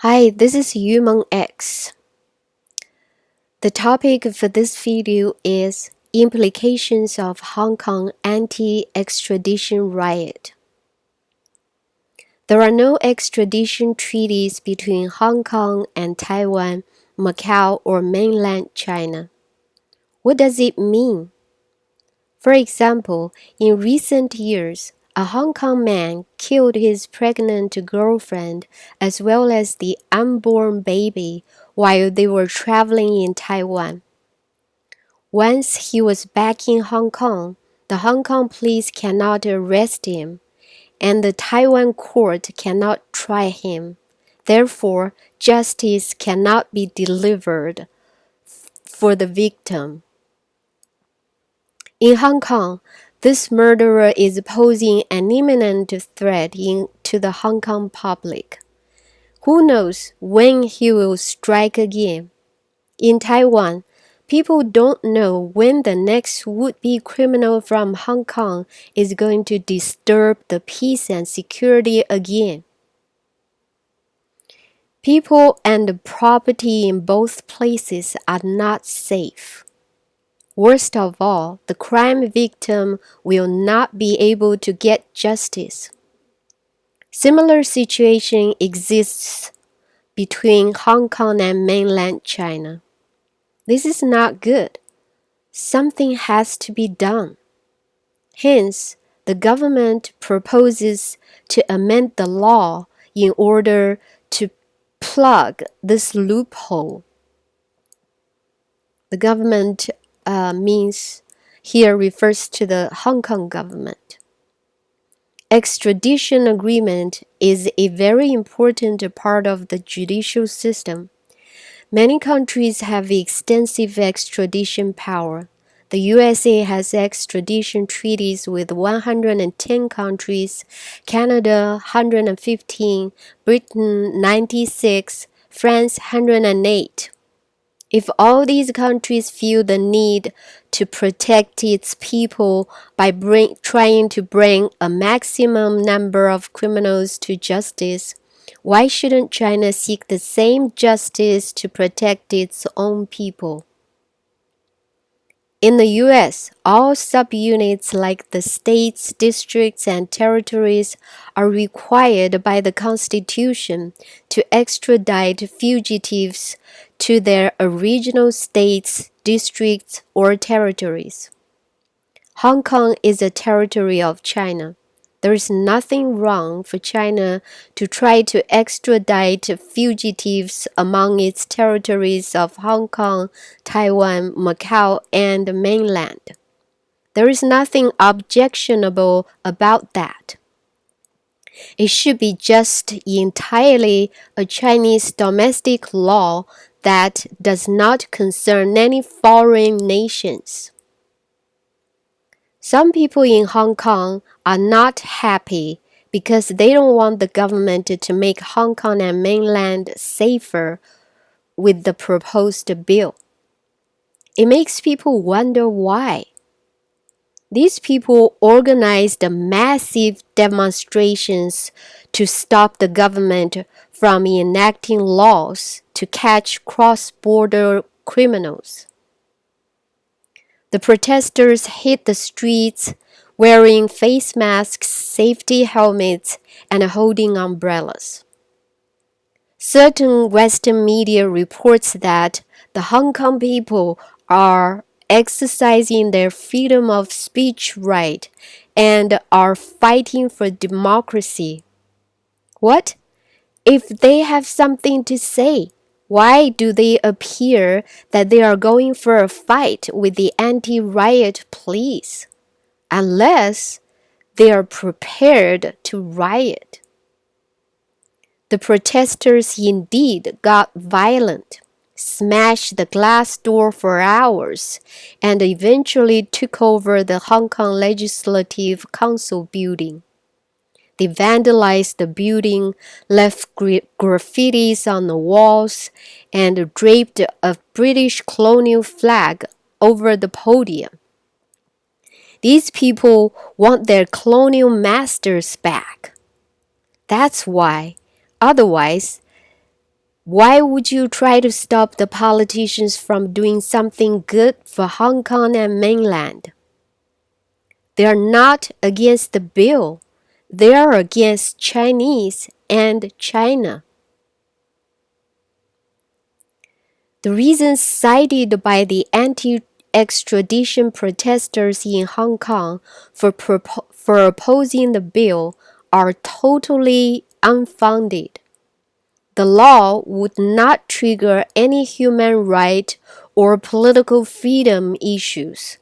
Hi, this is Yumeng X. The topic for this video is Implications of Hong Kong Anti-extradition Riot. There are no extradition treaties between Hong Kong and Taiwan, Macau, or mainland China. What does it mean? For example, in recent years, a Hong Kong man killed his pregnant girlfriend as well as the unborn baby while they were traveling in Taiwan. Once he was back in Hong Kong, the Hong Kong police cannot arrest him, and the Taiwan court cannot try him. Therefore, justice cannot be delivered for the victim. In Hong Kong, this murderer is posing an imminent threat to the Hong Kong public. Who knows when he will strike again? In Taiwan, people don't know when the next would-be criminal from Hong Kong is going to disturb the peace and security again. People and property in both places are not safe. Worst of all, the crime victim will not be able to get justice. Similar situation exists between Hong Kong and mainland China. This is not good. Something has to be done. Hence, the government proposes to amend the law in order to plug this loophole. The government means here refers to the Hong Kong government. Extradition agreement is a very important part of the judicial system. Many countries have extensive extradition power. The USA has extradition treaties with 110 countries, Canada 115, Britain 96, France 108. If all these countries feel the need to protect its people by trying to bring a maximum number of criminals to justice, why shouldn't China seek the same justice to protect its own people? In the US, all subunits like the states, districts, and territories are required by the Constitution to extradite fugitives to their original states, districts, or territories. Hong Kong is a territory of China. There is nothing wrong for China to try to extradite fugitives among its territories of Hong Kong, Taiwan, Macau, and mainland. There is nothing objectionable about that. It should be just entirely a Chinese domestic law that does not concern any foreign nations. Some people in Hong Kong are not happy because they don't want the government to make Hong Kong and mainland safer with the proposed bill. It makes people wonder why. These people organized massive demonstrations to stop the government from enacting laws to catch cross-border criminals. The protesters hit the streets wearing face masks, safety helmets, and holding umbrellas. Certain Western media reports that the Hong Kong people are exercising their freedom of speech right and are fighting for democracy. What? If they have something to say, why do they appear that they are going for a fight with the anti-riot police? Unless they are prepared to riot. The protesters indeed got violent, smashed the glass door for hours, and eventually took over the Hong Kong Legislative Council building. They vandalized the building, left graffitis on the walls, and draped a British colonial flag over the podium. These people want their colonial masters back. That's why. Otherwise, Why would you try to stop the politicians from doing something good for Hong Kong and mainland? They are not against the bill. They are against Chinese and China. The reasons cited by the anti-extradition protesters in Hong Kong for opposing the bill are totally unfounded. The law would not trigger any human right or political freedom issues,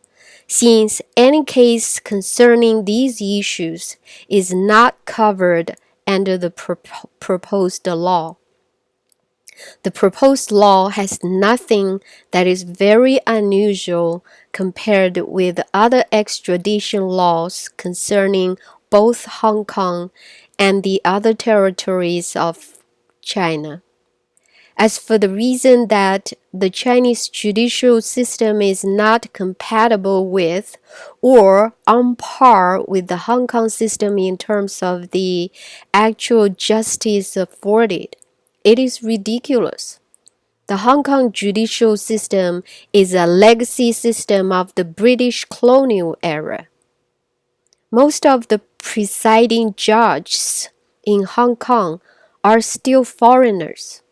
since any case concerning these issues is not covered under the proposed law. The proposed law has nothing that is very unusual compared with other extradition laws concerning both Hong Kong and the other territories of China. As for the reason that the Chinese judicial system is not compatible with or on par with the Hong Kong system in terms of the actual justice afforded, it is ridiculous. The Hong Kong judicial system is a legacy system of the British colonial era. Most of the presiding judges in Hong Kong are still foreigners.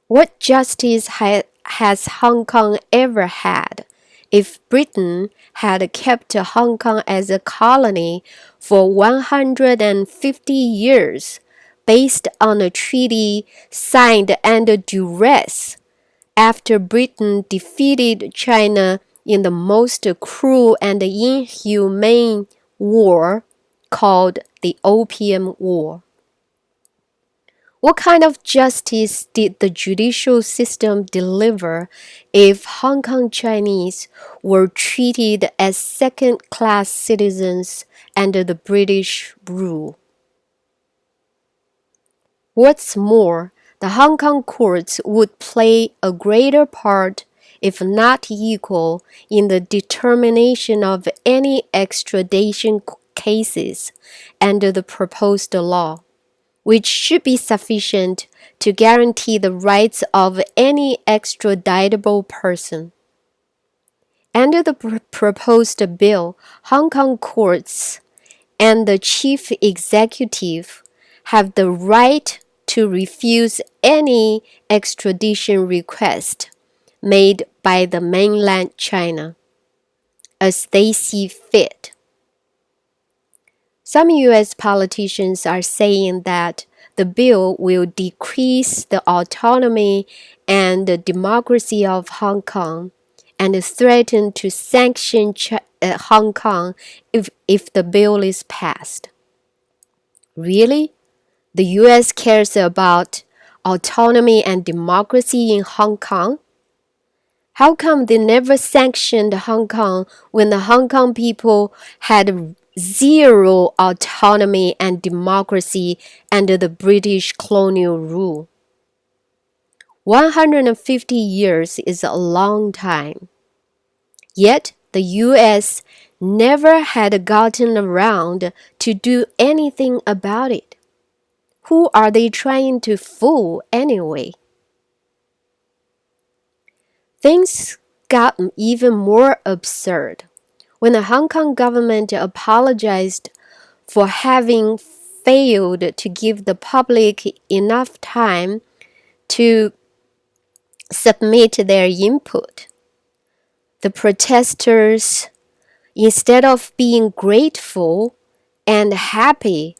What justice has Hong Kong ever had if Britain had kept Hong Kong as a colony for 150 years based on a treaty signed under duress after Britain defeated China in the most cruel and inhumane war called the Opium War? What kind of justice did the judicial system deliver if Hong Kong Chinese were treated as second-class citizens under the British rule? What's more, the Hong Kong courts would play a greater part, if not equal, in the determination of any extradition cases under the proposed law, which should be sufficient to guarantee the rights of any extraditable person. Under the proposed bill, Hong Kong courts and the chief executive have the right to refuse any extradition request made by the mainland China, as they see fit. Some U.S. politicians are saying that the bill will decrease the autonomy and the democracy of Hong Kong and threaten to sanction Hong Kong if the bill is passed. Really? The U.S. cares about autonomy and democracy in Hong Kong? How come they never sanctioned Hong Kong when the Hong Kong people had zero autonomy and democracy under the British colonial rule? 150 years is a long time. Yet the U.S. never had gotten around to do anything about it. Who are they trying to fool anyway? Things got even more absurd when the Hong Kong government apologized for having failed to give the public enough time to submit their input. The protesters, instead of being grateful and happy,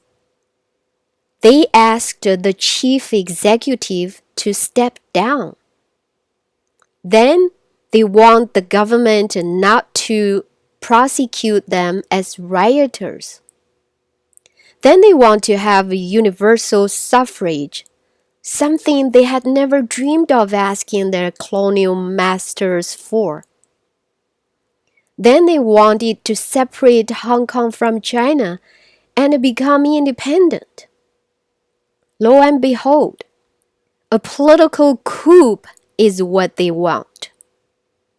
they asked the chief executive to step down. Then they want the government not to prosecute them as rioters. Then they want to have universal suffrage, something they had never dreamed of asking their colonial masters for. Then they wanted to separate Hong Kong from China and become independent. Lo and behold, a political coup is what they want.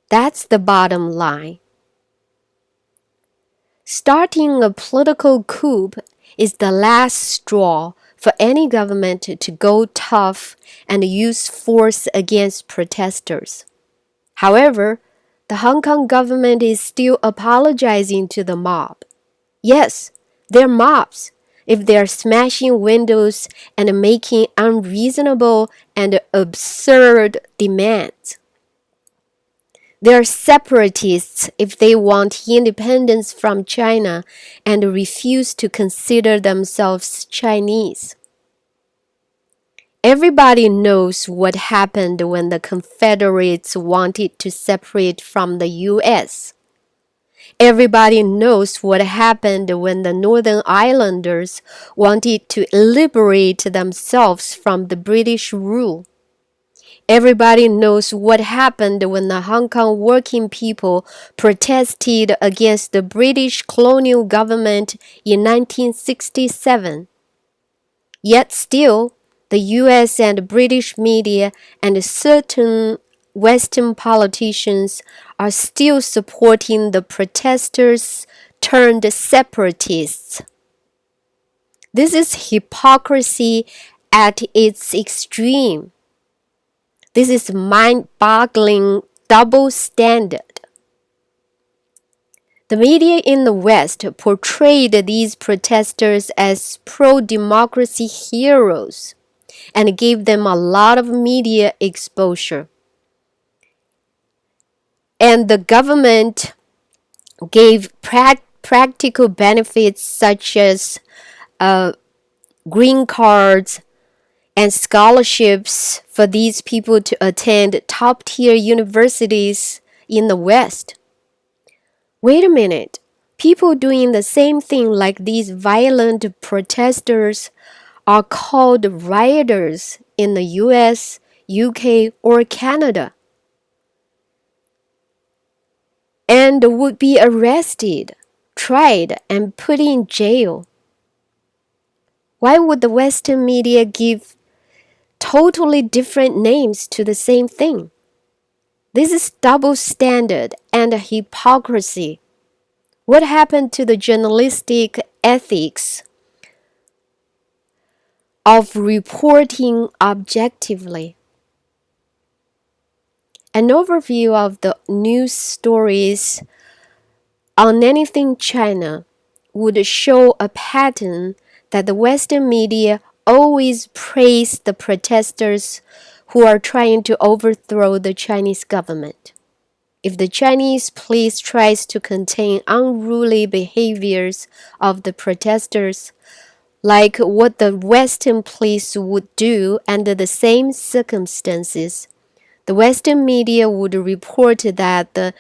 That's the bottom line. Starting a political coup is the last straw for any government to go tough and use force against protesters. However, the Hong Kong government is still apologizing to the mob. Yes, they're mobs if they're smashing windows and making unreasonable and absurd demands. They're separatists if they want independence from China and refuse to consider themselves Chinese. Everybody knows what happened when the Confederates wanted to separate from the US. Everybody knows what happened when the Northern Islanders wanted to liberate themselves from the British rule. Everybody knows what happened when the Hong Kong working people protested against the British colonial government in 1967. Yet still, the US and British media and certain Western politicians are still supporting the protesters turned separatists. This is hypocrisy at its extreme. This is mind-boggling double standard. The media in the West portrayed these protesters as pro-democracy heroes and gave them a lot of media exposure. And the government gave practical benefits such as green cards and scholarships for these people to attend top-tier universities in the West. Wait a minute. People doing the same thing like these violent protesters are called rioters in the US, UK, or Canada, and would be arrested, tried, and put in jail. Why would the Western media give totally different names to the same thing? This is double standard and hypocrisy. What happened to the journalistic ethics of reporting objectively? An overview of the news stories on anything China would show a pattern that the Western media always praise the protesters who are trying to overthrow the Chinese government. If the Chinese police tries to contain unruly behaviors of the protesters, like what the Western police would do under the same circumstances, the Western media would report that the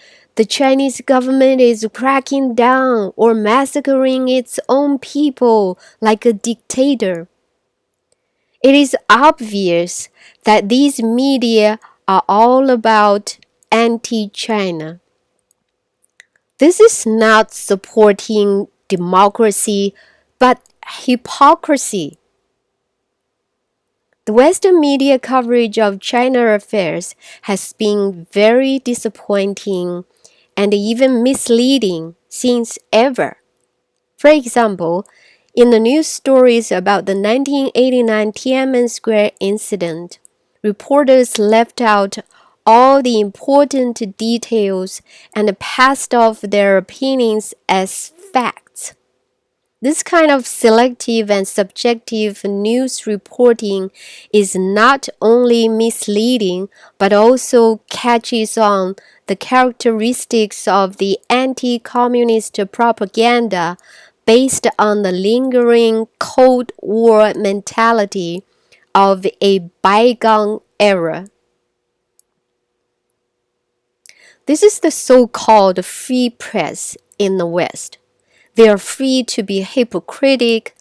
Chinese government is cracking down or massacring its own people like a dictator. It is obvious that these media are all about anti-China. This is not supporting democracy, but hypocrisy. The Western media coverage of China affairs has been very disappointing and even misleading since ever. For example, in the news stories about the 1989 Tiananmen Square incident, reporters left out all the important details and passed off their opinions as facts. This kind of selective and subjective news reporting is not only misleading, but also catches on the characteristics of the anti-communist propaganda based on the lingering Cold War mentality of a bygone era. This is the so-called free press in the West. They are free to be hypocritical,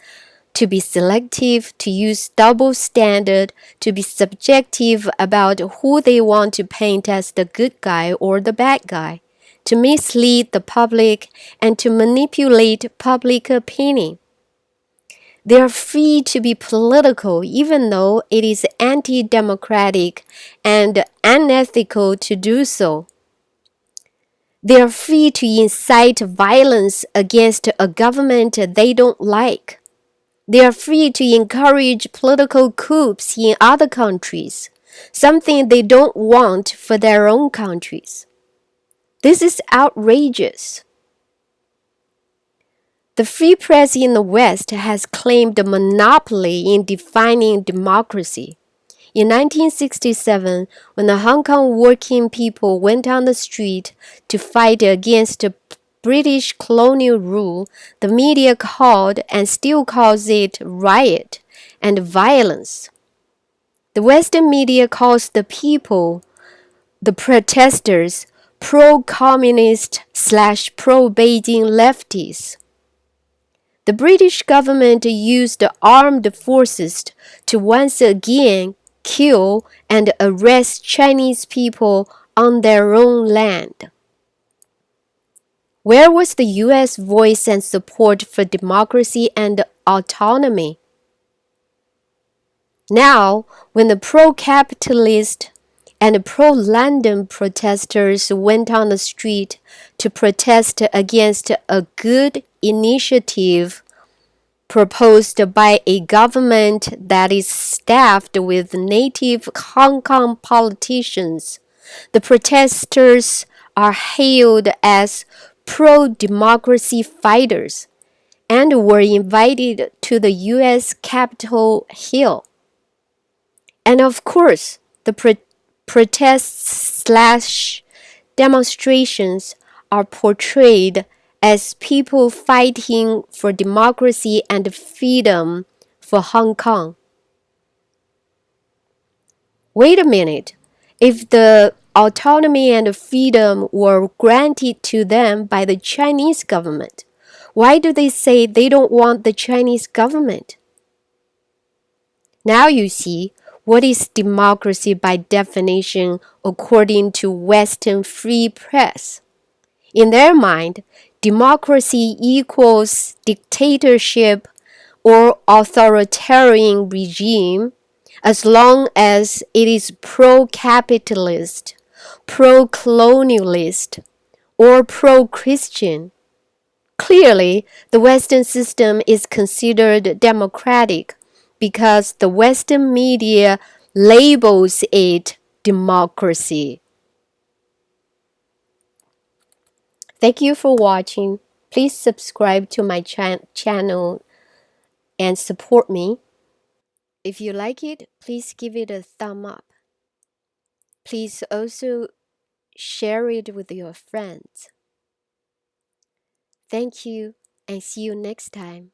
to be selective, to use double standard, to be subjective about who they want to paint as the good guy or the bad guy, to mislead the public, and to manipulate public opinion. They are free to be political even though it is anti-democratic and unethical to do so. They are free to incite violence against a government they don't like. They are free to encourage political coups in other countries, something they don't want for their own countries. This is outrageous. The free press in the West has claimed a monopoly in defining democracy. In 1967, when the Hong Kong working people went on the street to fight against British colonial rule, the media called and still calls it riot and violence. The Western media calls the people, the protesters, pro-communist / pro-Beijing lefties. The British government used the armed forces to once again kill and arrest Chinese people on their own land. Where was the U.S. voice and support for democracy and autonomy? Now, when the pro-capitalist and pro-London protesters went on the street to protest against a good initiative proposed by a government that is staffed with native Hong Kong politicians, the protesters are hailed as pro-democracy fighters and were invited to the U.S. Capitol Hill. And of course, the protests / demonstrations are portrayed as people fighting for democracy and freedom for Hong Kong. Wait a minute. If the autonomy and freedom were granted to them by the Chinese government, why do they say they don't want the Chinese government? Now you see what is democracy by definition according to Western free press. In their mind, democracy equals dictatorship or authoritarian regime as long as it is pro-capitalist, pro-colonialist, or pro-Christian. Clearly, the Western system is considered democratic because the Western media labels it democracy. Thank you for watching. Please subscribe to my channel and support me. If you like it, please give it a thumb up. Please also share it with your friends. Thank you and see you next time.